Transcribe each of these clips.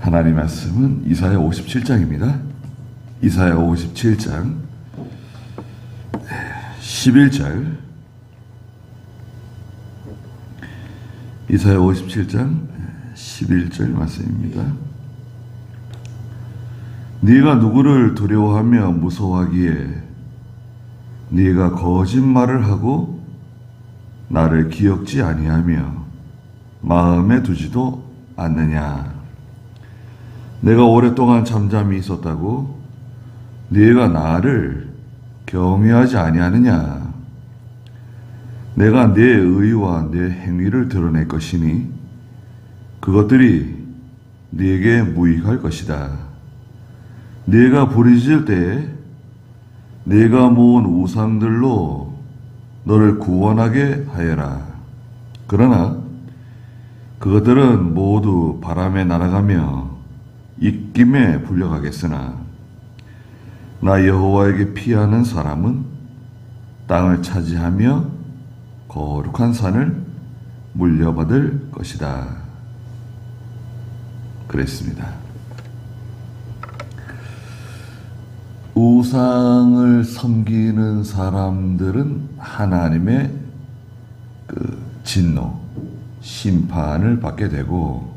하나님 말씀은 이사야 57장입니다. 이사야 57장 11절, 이사야 57장 11절 말씀입니다. 네가 누구를 두려워하며 무서워하기에 네가 거짓말을 하고 나를 기억지 아니하며 마음에 두지도 않느냐. 내가 오랫동안 잠잠히 있었다고 네가 나를 경외하지 아니하느냐. 내가 네 의와 네 행위를 드러낼 것이니 그것들이 네게 무익할 것이다. 네가 부르짖을 때에 네가 모은 우상들로 너를 구원하게 하여라. 그러나 그것들은 모두 바람에 날아가며 입김에 불려가겠으나 나 여호와에게 피하는 사람은 땅을 차지하며 거룩한 산을 물려받을 것이다. 그랬습니다. 우상을 섬기는 사람들은 하나님의 진노, 심판을 받게 되고,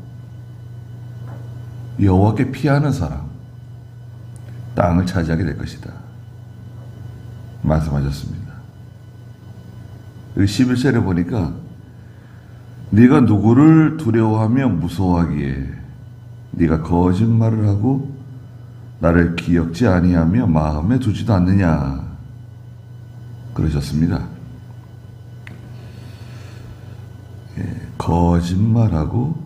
여호와께 피하는 사람, 땅을 차지하게 될 것이다 말씀하셨습니다. 11절에 보니까 네가 누구를 두려워하며 무서워하기에 네가 거짓말을 하고 나를 기억지 아니하며 마음에 두지도 않느냐 그러셨습니다. 거짓말하고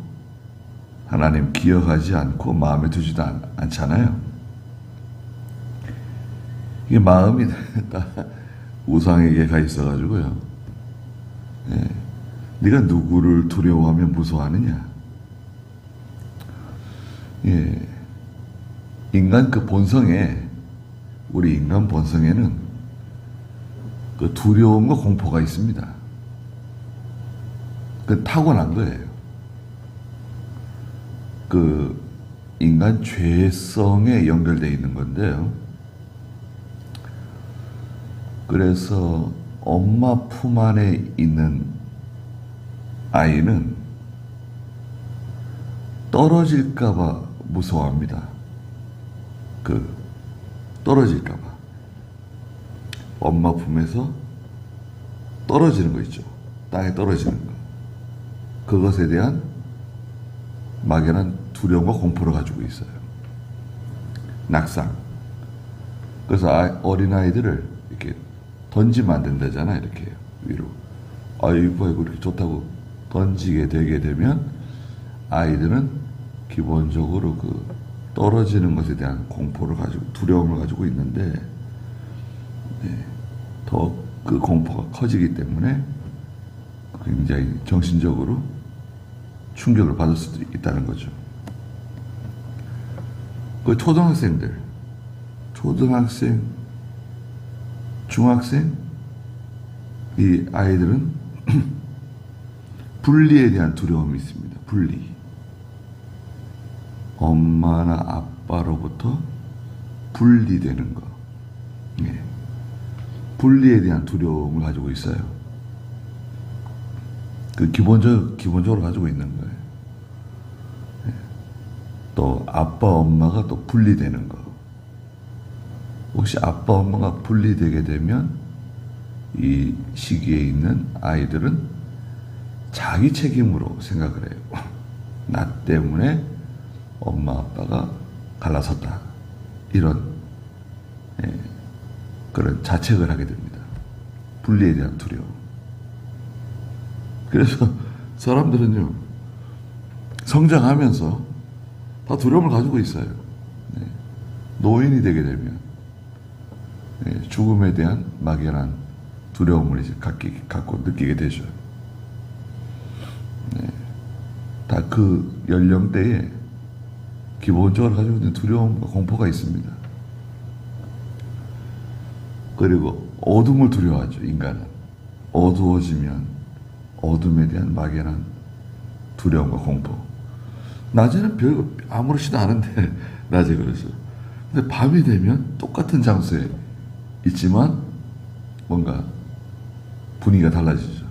하나님 기억하지 않고 마음에 두지도 않잖아요. 이게 마음이 다 우상에게 가 있어가지고요. 네가 누구를 두려워하며 무서워하느냐. 인간 본성에, 우리 인간 본성에는 그 두려움과 공포가 있습니다. 그 타고난 거예요. 그 인간 죄성에 연결되어 있는 건데요. 그래서 엄마 품 안에 있는 아이는 떨어질까봐 무서워합니다. 떨어질까봐. 엄마 품에서 떨어지는 거 있죠. 땅에 떨어지는 거. 그것에 대한 막연한 두려움과 공포를 가지고 있어요. 낙상. 그래서 어린아이들을 이렇게 던지면 안 된다잖아요. 이렇게 위로. 아이고 이렇게 좋다고 던지게 되게 되면 아이들은 기본적으로 떨어지는 것에 대한 공포를 가지고, 두려움을 가지고 있는데, 더 그 공포가 커지기 때문에 굉장히 정신적으로 충격을 받을 수도 있다는 거죠. 그 초등학생, 중학생, 이 아이들은 분리에 대한 두려움이 있습니다. 분리. 엄마나 아빠로부터 분리되는 거. 분리에 대한 두려움을 가지고 있어요. 기본적으로 가지고 있는 거예요. 또 아빠, 엄마가 또 분리되는 거. 혹시 아빠, 엄마가 분리되게 되면 이 시기에 있는 아이들은 자기 책임으로 생각을 해요. 나 때문에 엄마, 아빠가 갈라섰다. 이런 그런 자책을 하게 됩니다. 분리에 대한 두려움. 그래서 사람들은요, 성장하면서 다 두려움을 가지고 있어요. 노인이 되게 되면 죽음에 대한 막연한 두려움을 이제 갖고 느끼게 되죠. 다 그 연령대에 기본적으로 가지고 있는 두려움과 공포가 있습니다. 그리고 어둠을 두려워하죠. 인간은 어두워지면 어둠에 대한 막연한 두려움과 공포. 낮에는 별거 아무렇지도 않은데 낮에 그래서. 근데 밤이 되면 똑같은 장소에 있지만 뭔가 분위기가 달라지죠.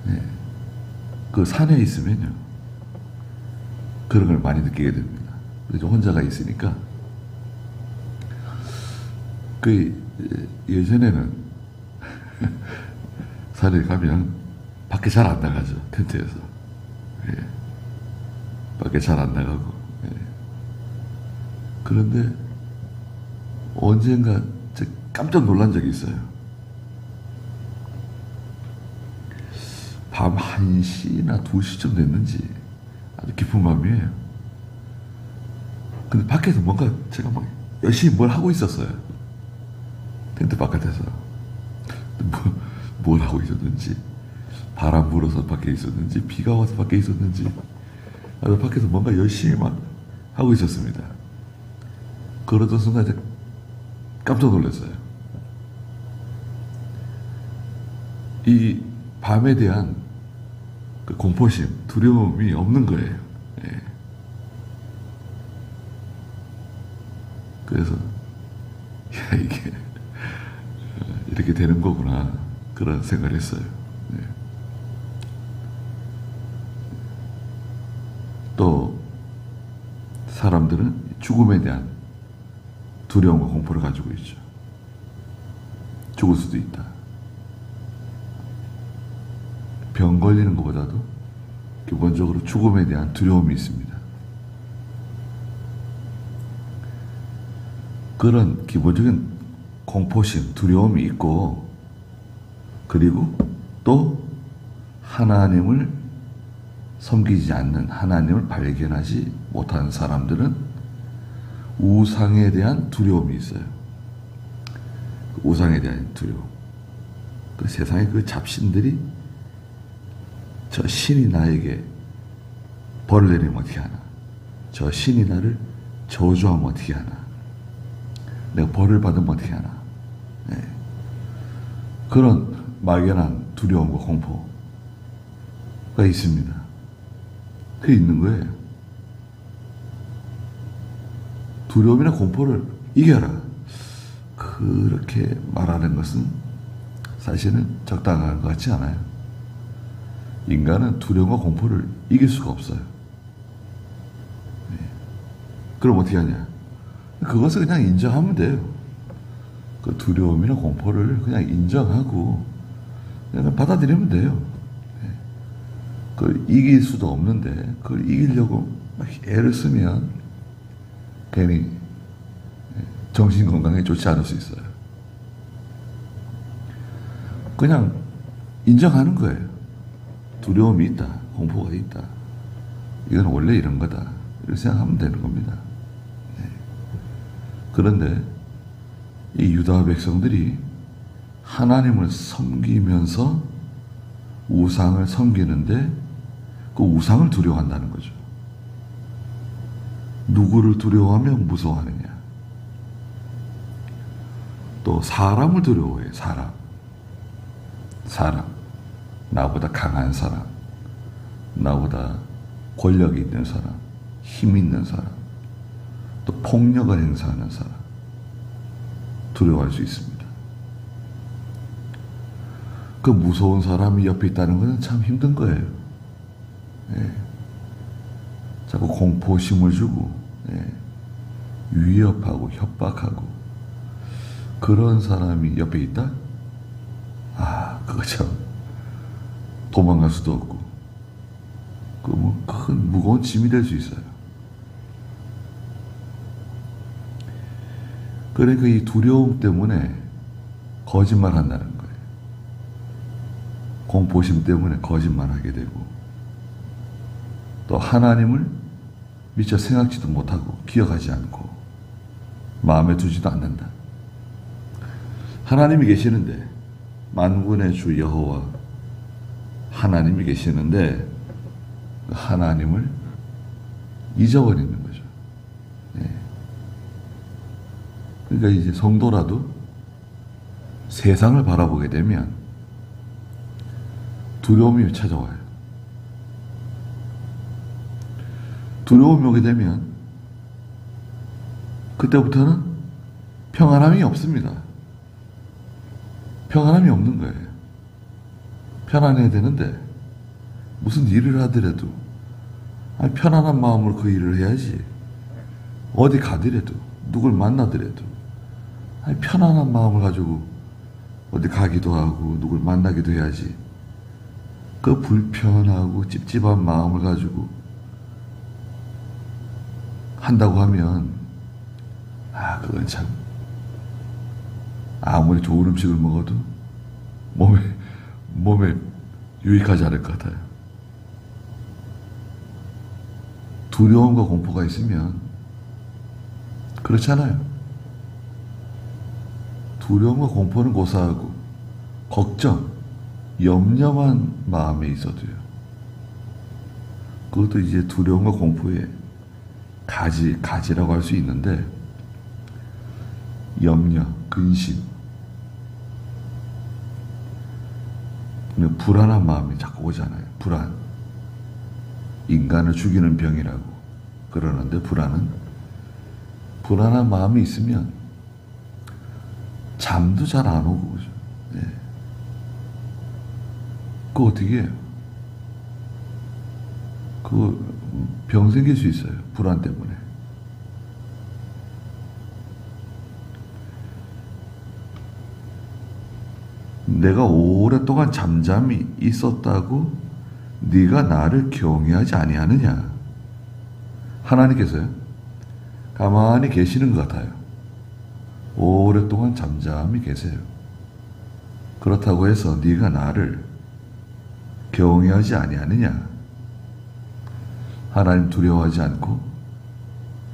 네. 그 산에 있으면요 그런 걸 많이 느끼게 됩니다. 그래서 혼자가 있으니까 그 예전에는 산에 가면 밖에 잘 안 나가죠. 텐트에서. 예. 밖에 잘 안 나가고. 예. 그런데 언젠가 깜짝 놀란 적이 있어요. 밤 1시나 2시쯤 됐는지 아주 깊은 밤이에요. 근데 밖에서 뭔가 제가 막 열심히 뭘 하고 있었어요. 텐트 바깥에서. 뭘 하고 있었는지, 바람 불어서 밖에 있었는지, 비가 와서 밖에 있었는지, 밖에서 뭔가 열심히 막 하고 있었습니다. 그러던 순간 제가 깜짝 놀랐어요. 이 밤에 대한 그 공포심, 두려움이 없는 거예요. 예. 그래서 야 이게 이렇게 되는 거구나 그런 생각을 했어요. 예. 또 사람들은 죽음에 대한 두려움과 공포를 가지고 있죠. 죽을 수도 있다. 병 걸리는 것보다도 기본적으로 죽음에 대한 두려움이 있습니다. 그런 기본적인 공포심, 두려움이 있고, 그리고 또 하나님을 섬기지 않는, 하나님을 발견하지 못하는 사람들은 우상에 대한 두려움이 있어요. 우상에 대한 두려움. 그 세상의 그 잡신들이 저 신이 나에게 벌을 내리면 어떻게 하나? 저 신이 나를 저주하면 어떻게 하나? 내가 벌을 받으면 어떻게 하나? 네. 그런 막연한 두려움과 공포가 있습니다. 그게 있는 거예요. 두려움이나 공포를 이겨라. 그렇게 말하는 것은 사실은 적당한 것 같지 않아요. 인간은 두려움과 공포를 이길 수가 없어요. 네. 그럼 어떻게 하냐? 그것을 그냥 인정하면 돼요. 그 두려움이나 공포를 그냥 인정하고 그냥 받아들이면 돼요. 네. 그걸 이길 수도 없는데 그걸 이기려고 막 애를 쓰면 괜히 정신 건강에 좋지 않을 수 있어요. 그냥 인정하는 거예요. 두려움이 있다. 공포가 있다. 이건 원래 이런 거다. 이렇게 생각하면 되는 겁니다. 네. 그런데 이 유다 백성들이 하나님을 섬기면서 우상을 섬기는데 그 우상을 두려워한다는 거죠. 누구를 두려워하며 무서워하느냐? 또 사람을 두려워해요. 사람. 나보다 강한 사람, 나보다 권력이 있는 사람, 힘 있는 사람, 또 폭력을 행사하는 사람, 두려워할 수 있습니다. 그 무서운 사람이 옆에 있다는 것은 참 힘든 거예요. 예. 자꾸 공포심을 주고, 예. 위협하고 협박하고, 그런 사람이 옆에 있다? 그거 참 도망갈 수도 없고, 그 뭐 큰 무거운 짐이 될 수 있어요. 그러니까 이 두려움 때문에 거짓말 한다는 거예요. 공포심 때문에 거짓말하게 되고, 또 하나님을 미처 생각지도 못하고 기억하지 않고 마음에 두지도 않는다. 하나님이 계시는데, 만군의 주 여호와 하나님이 계시는데 하나님을 잊어버리는 거죠. 네. 그러니까 이제 성도라도 세상을 바라보게 되면 두려움이 찾아와요. 두려움이 오게 되면 그때부터는 평안함이 없습니다. 평안함이 없는 거예요. 편안해야 되는데 무슨 일을 하더라도 편안한 마음으로 그 일을 해야지. 어디 가더라도 누굴 만나더라도 편안한 마음을 가지고 어디 가기도 하고 누굴 만나기도 해야지. 그 불편하고 찝찝한 마음을 가지고 한다고 하면 그건 참 아무리 좋은 음식을 먹어도 몸에 유익하지 않을 것 같아요. 두려움과 공포가 있으면 그렇잖아요. 두려움과 공포는 고사하고 걱정, 염려만 마음에 있어도요. 그것도 이제 두려움과 공포의 가지라고 할 수 있는데, 염려, 근심, 불안한 마음이 자꾸 오잖아요. 불안. 인간을 죽이는 병이라고 그러는데, 불안한 마음이 있으면 잠도 잘 안 오고, 그죠? 네. 그거 어떻게 해요? 그거 병 생길 수 있어요. 불안 때문에. 내가 오랫동안 잠잠히 있었다고 네가 나를 경외하지 아니하느냐? 하나님께서요, 가만히 계시는 것 같아요. 오랫동안 잠잠히 계세요. 그렇다고 해서 네가 나를 경외하지 아니하느냐? 하나님 두려워하지 않고,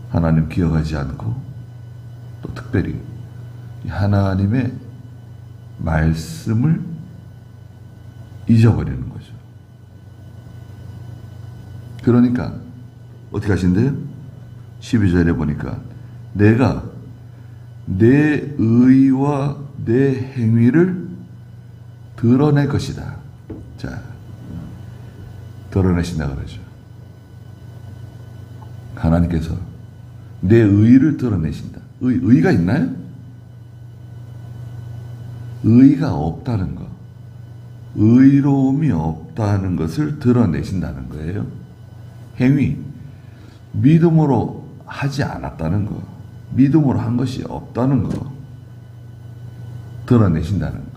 하나님 기억하지 않고, 또 특별히 하나님의 말씀을 잊어버리는 거죠. 그러니까 어떻게 하신대요? 12절에 보니까 내가 내 의와 내 행위를 드러낼 것이다. 자, 드러내신다 그러죠. 하나님께서 내 의를 드러내신다. 의가 있나요? 의가 없다는 것, 의로움이 없다는 것을 드러내신다는 거예요. 행위, 믿음으로 하지 않았다는 것, 믿음으로 한 것이 없다는 것 드러내신다는 거예요.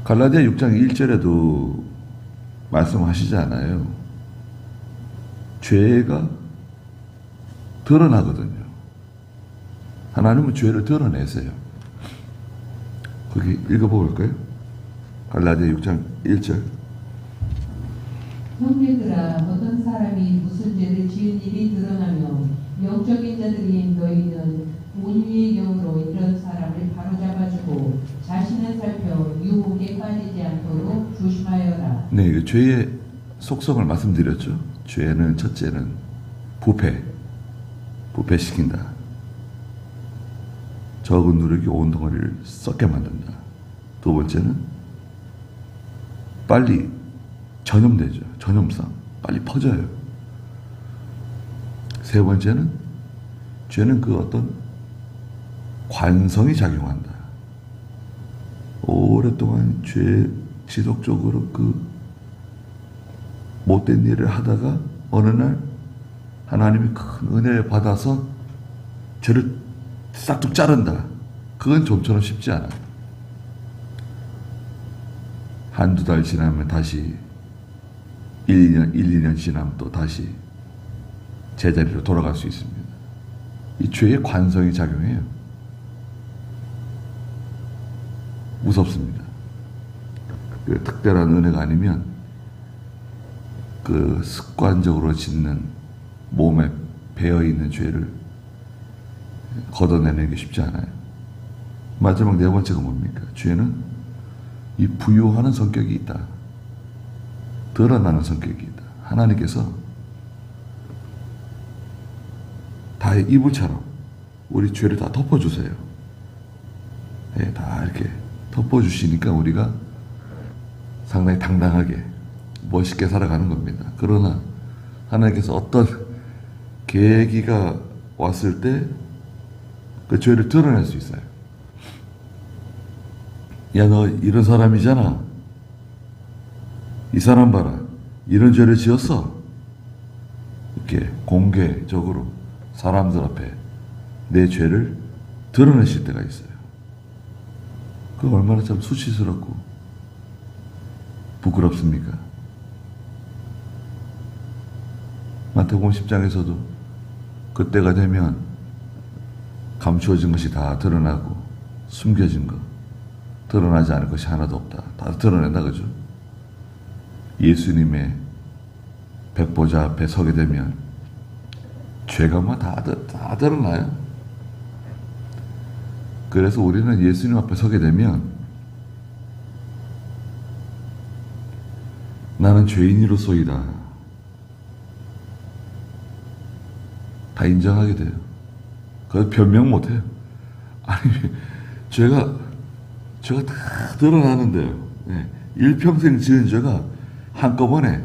갈라디아 6장 1절에도 말씀하시잖아요. 죄가 드러나거든요. 하나님은 죄를 드러내세요. 거기 읽어볼까요? 갈라디아 6장 1절. 형제들아, 어떤 사람이 무슨 죄를 지은 일이 드러나며 영적인 자들인 너희는 온유의 영으로 이런 사람을 바로잡아주고 자신을 살펴 유혹에 빠지지 않도록 조심하여라. 네, 죄의 속성을 말씀드렸죠. 죄는 첫째는 부패시킨다. 적은 누룩이 온 덩어리를 썩게 만든다. 두 번째는 빨리 전염되죠. 전염성. 빨리 퍼져요. 세 번째는 죄는 그 어떤 관성이 작용한다. 오랫동안 지속적으로 그 못된 일을 하다가 어느 날 하나님이 큰 은혜를 받아서 죄를 싹둑 자른다. 그건 좀처럼 쉽지 않아요. 한두 달 지나면 다시 1, 2년 지나면 또 다시 제자리로 돌아갈 수 있습니다. 이 죄의 관성이 작용해요. 무섭습니다. 그 특별한 은혜가 아니면 그 습관적으로 짓는 몸에 배어있는 죄를 걷어내는 게 쉽지 않아요. 마지막 네 번째가 뭡니까? 죄는 이 부유하는 성격이 있다. 드러나는 성격이 있다. 하나님께서 다 이불처럼 우리 죄를 다 덮어주세요. 네, 다 이렇게 덮어주시니까 우리가 상당히 당당하게 멋있게 살아가는 겁니다. 그러나 하나님께서 어떤 계기가 왔을 때 그 죄를 드러낼 수 있어요. 야, 너 이런 사람이잖아. 이 사람 봐라. 이런 죄를 지었어. 이렇게 공개적으로 사람들 앞에 내 죄를 드러내실 때가 있어요. 그 얼마나 참 수치스럽고 부끄럽습니까? 마태복음 10장에서도 그때가 되면 감추어진 것이 다 드러나고 숨겨진 것, 드러나지 않을 것이 하나도 없다. 다 드러낸다, 그죠? 예수님의 백보자 앞에 서게 되면 죄가 뭐 다 드러나요. 그래서 우리는 예수님 앞에 서게 되면 나는 죄인이로소이다. 다 인정하게 돼요. 그래서 변명 못해요. 아니, 죄가 다 드러나는데요. 네. 일평생 지은 죄가 한꺼번에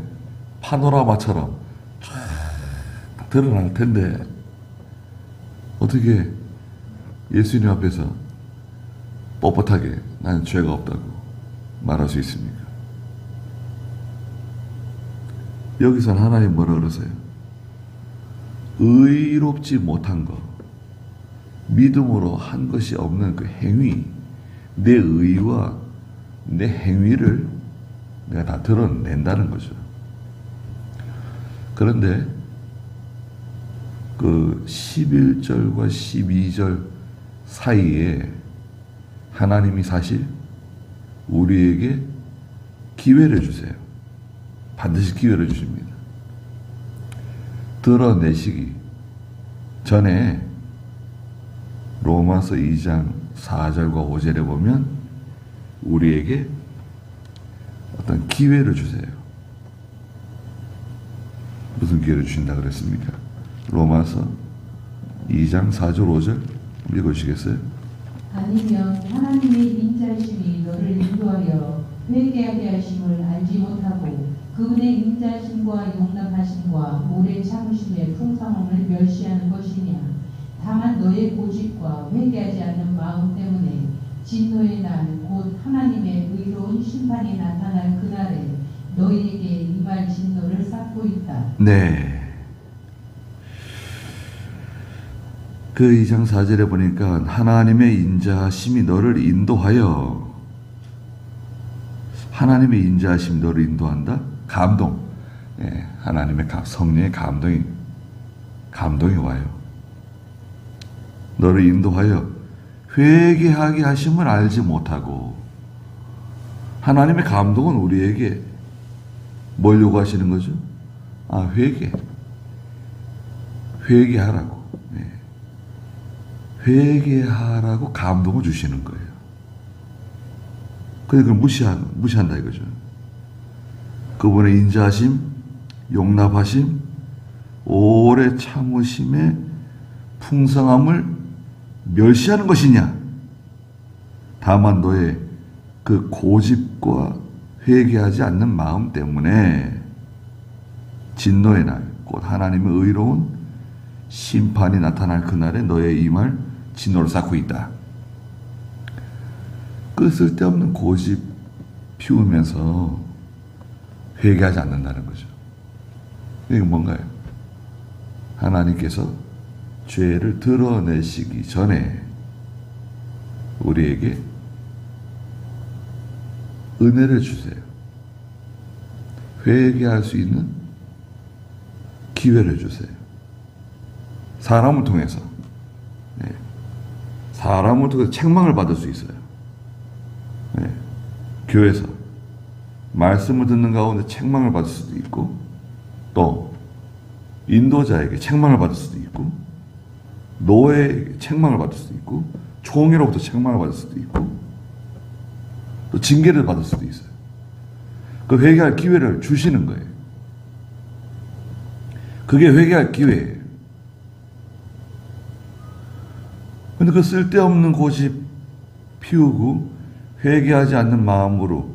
파노라마처럼 쫙 드러날 텐데 어떻게 예수님 앞에서 뻣뻣하게 나는 죄가 없다고 말할 수 있습니까? 여기서는 하나님 뭐라 그러세요? 의롭지 못한 것, 믿음으로 한 것이 없는 그 행위, 내 의와 내 행위를 내가 다 드러낸다는 거죠. 그런데 그 11절과 12절 사이에 하나님이 사실 우리에게 기회를 주세요. 반드시 기회를 주십니다. 드러내시기 전에 로마서 2장 4절과 5절에 보면 우리에게 어떤 기회를 주세요. 무슨 기회를 주신다 그랬습니까? 로마서 2장 4절 5절 읽어주시겠어요? 아니면 하나님의 인자심이 너를 인도하여 회개하게 하심을 알지 못하고 그분의 인자심과 용납하심과 오래 참으심의 풍성함을 멸시하는 것이냐. 다만 너의 고집과 회개하지 않는 마음 때문에 진노의 날 곧 하나님의 의로운 심판이 나타날 그날에 너희에게 임할 진노를 쌓고 있다. 네. 그 2장 4절에 보니까 하나님의 인자심이 너를 인도하여, 하나님의 인자심이 너를 인도한다? 감동. 예, 하나님의 성령의 감동이 와요. 너를 인도하여 회개하게 하심을 알지 못하고, 하나님의 감동은 우리에게 뭘 요구하시는 거죠? 회개하라고. 네. 회개하라고 감동을 주시는 거예요. 근데 그걸 무시한다 이거죠. 그분의 인자하심, 용납하심, 오래 참으심의 풍성함을 멸시하는 것이냐? 다만 너의 그 고집과 회개하지 않는 마음 때문에 진노의 날, 곧 하나님의 의로운 심판이 나타날 그날에 너의 임할 진노를 쌓고 있다. 그 쓸데없는 고집 피우면서 회개하지 않는다는 거죠. 이게 뭔가요? 하나님께서 죄를 드러내시기 전에 우리에게 은혜를 주세요. 회개할 수 있는 기회를 주세요. 사람을 통해서. 네. 사람을 통해서 책망을 받을 수 있어요. 네. 교회에서 말씀을 듣는 가운데 책망을 받을 수도 있고, 또 인도자에게 책망을 받을 수도 있고, 노예에게 책망을 받을 수도 있고, 총회로부터 책망을 받을 수도 있고, 또 징계를 받을 수도 있어요. 그 회개할 기회를 주시는 거예요. 그게 회개할 기회예요. 근데 그 쓸데없는 고집 피우고 회개하지 않는 마음으로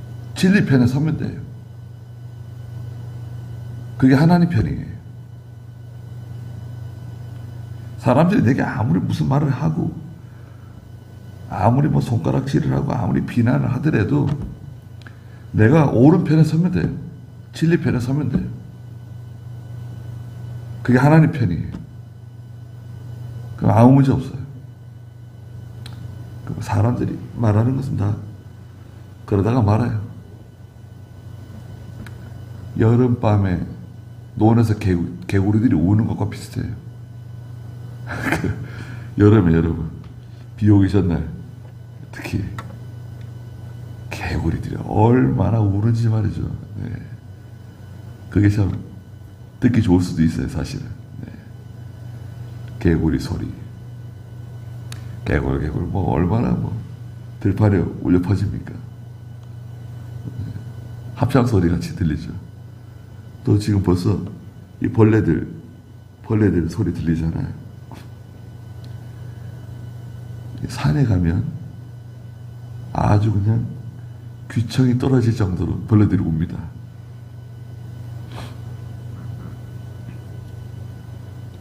진리 편에 서면 돼요. 그게 하나님 편이에요. 사람들이 내게 아무리 무슨 말을 하고 아무리 뭐 손가락질을 하고 아무리 비난을 하더라도 내가 옳은 편에 서면 돼요. 진리 편에 서면 돼요. 그게 하나님 편이에요. 그럼 아무 문제 없어요. 사람들이 말하는 것은 다 그러다가 말아요. 여름밤에 논에서 개구리들이 우는 것과 비슷해요. 여름에 여러분 비 오기 전날 특히 개구리들이 얼마나 우는지 말이죠. 네. 그게 참 듣기 좋을 수도 있어요, 사실은. 네. 개구리 소리. 개구리 뭐 얼마나 뭐 들판에 울려 퍼집니까? 네. 합창 소리 같이 들리죠. 또 지금 벌써 이 벌레들 소리 들리잖아요. 산에 가면 아주 그냥 귀청이 떨어질 정도로 벌레들이 웁니다.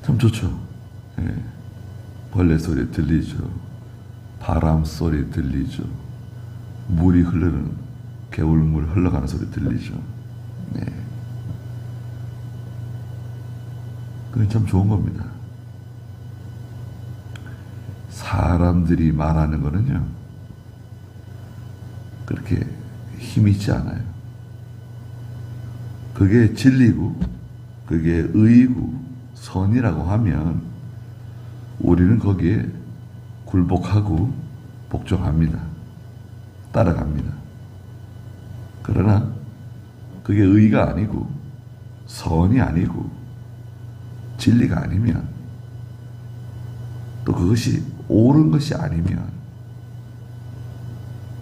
참 좋죠. 예. 벌레 소리 들리죠. 바람 소리 들리죠. 물이 흐르는 개울물 흘러가는 소리 들리죠. 네. 그게 참 좋은 겁니다. 사람들이 말하는 거는요, 그렇게 힘이 있지 않아요. 그게 진리고, 그게 의이고, 선이라고 하면, 우리는 거기에 굴복하고 복종합니다. 따라갑니다. 그러나, 그게 의가 아니고, 선이 아니고, 진리가 아니면, 또 그것이 옳은 것이 아니면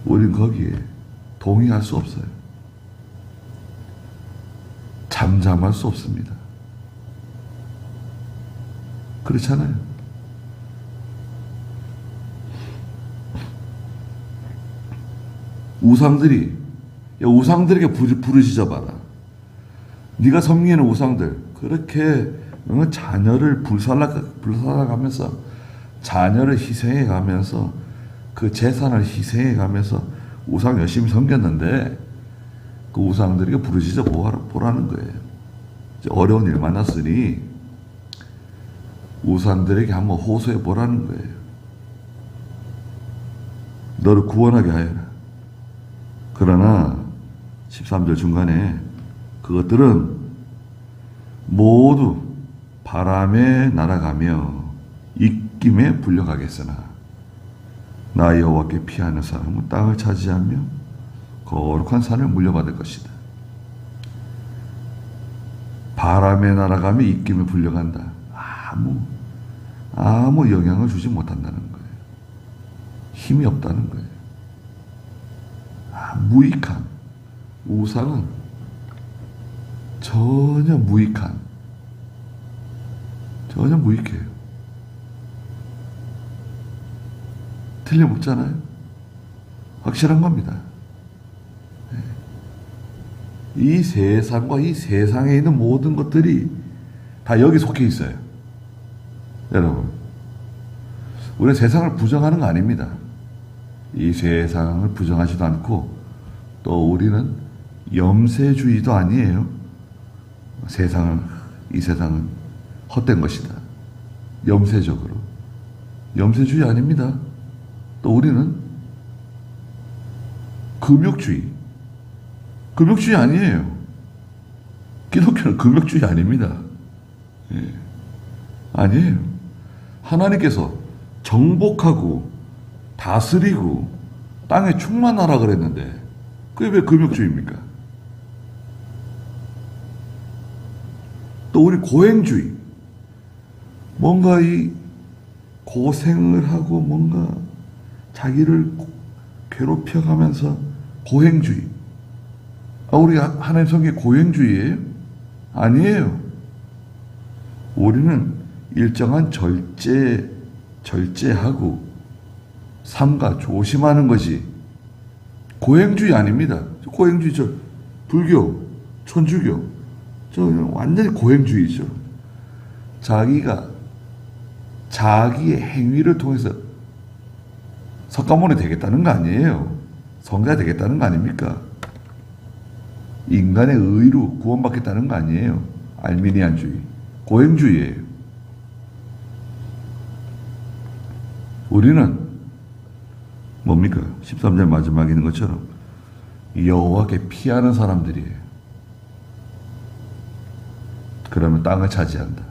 우리는 거기에 동의할 수 없어요. 잠잠할 수 없습니다. 그렇잖아요. 우상들에게 부르짖어봐라. 네가 섬기는 우상들 그렇게 자녀를 불살라가면서 자녀를 희생해가면서 그 재산을 희생해가면서 우상 열심히 섬겼는데 그 우상들에게 부르짖어 보라는 거예요. 이제 어려운 일 만났으니 우상들에게 한번 호소해 보라는 거예요. 너를 구원하게 하여라. 그러나 13절 중간에 그것들은 모두 바람에 날아가며 입김에 불려가겠으나 나 여호와께 피하는 사람은 땅을 차지하며 거룩한 산을 물려받을 것이다. 바람에 날아가며 입김에 불려간다. 아무 영향을 주지 못한다는 거예요. 힘이 없다는 거예요. 무익한 우상은 전혀 무익해요. 틀림없잖아요. 확실한 겁니다. 이 세상과 이 세상에 있는 모든 것들이 다 여기 속해 있어요. 여러분, 우리는 세상을 부정하는 거 아닙니다. 이 세상을 부정하지도 않고 또 우리는 염세주의도 아니에요. 이 세상은 헛된 것이다. 염세적으로. 염세주의 아닙니다. 또 우리는 금욕주의 아니에요. 기독교는 금욕주의 아닙니다. 예. 아니에요. 하나님께서 정복하고 다스리고 땅에 충만하라 그랬는데 그게 왜 금욕주의입니까? 또 우리 고행주의, 뭔가 이 고생을 하고 뭔가 자기를 괴롭혀가면서 고행주의. 우리가 하나님 성경에 고행주의예요? 아니에요. 우리는 일정한 절제하고 삼가 조심하는 것이 고행주의 아닙니다. 고행주의, 저 불교, 천주교, 저 완전히 고행주의죠. 자기가 자기의 행위를 통해서 석가모니 되겠다는 거 아니에요. 성자 되겠다는 거 아닙니까? 인간의 의로 구원받겠다는 거 아니에요. 알미니안주의, 고행주의예요. 우리는 뭡니까? 13절 마지막에 있는 것처럼 여호와께 피하는 사람들이에요. 그러면 땅을 차지한다.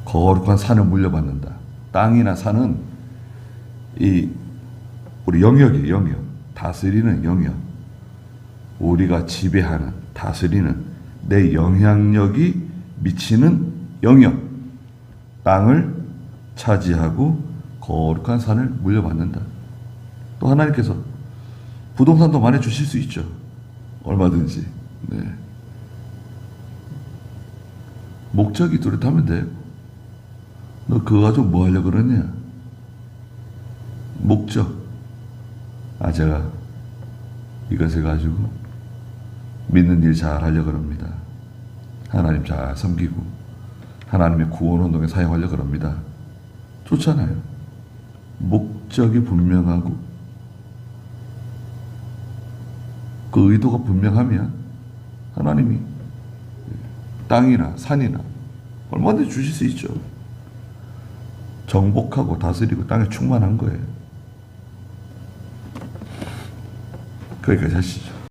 거룩한 산을 물려받는다. 땅이나 산은 우리 영역이에요. 영역. 다스리는 영역. 우리가 지배하는, 다스리는 내 영향력이 미치는 영역. 땅을 차지하고 거룩한 산을 물려받는다. 또 하나님께서 부동산도 많이 주실 수 있죠. 얼마든지. 네. 목적이 뚜렷하면 돼요. 너 그거 가지고 뭐 하려고 그러냐? 목적. 제가 이것을 가지고 믿는 일 잘 하려고 합니다. 하나님 잘 섬기고 하나님의 구원 운동에 사용하려고 합니다. 좋잖아요. 목적이 분명하고 그 의도가 분명하면 하나님이 땅이나 산이나 얼마든지 주실 수 있죠. 정복하고 다스리고 땅에 충만한 거예요. 거기까지 하시죠.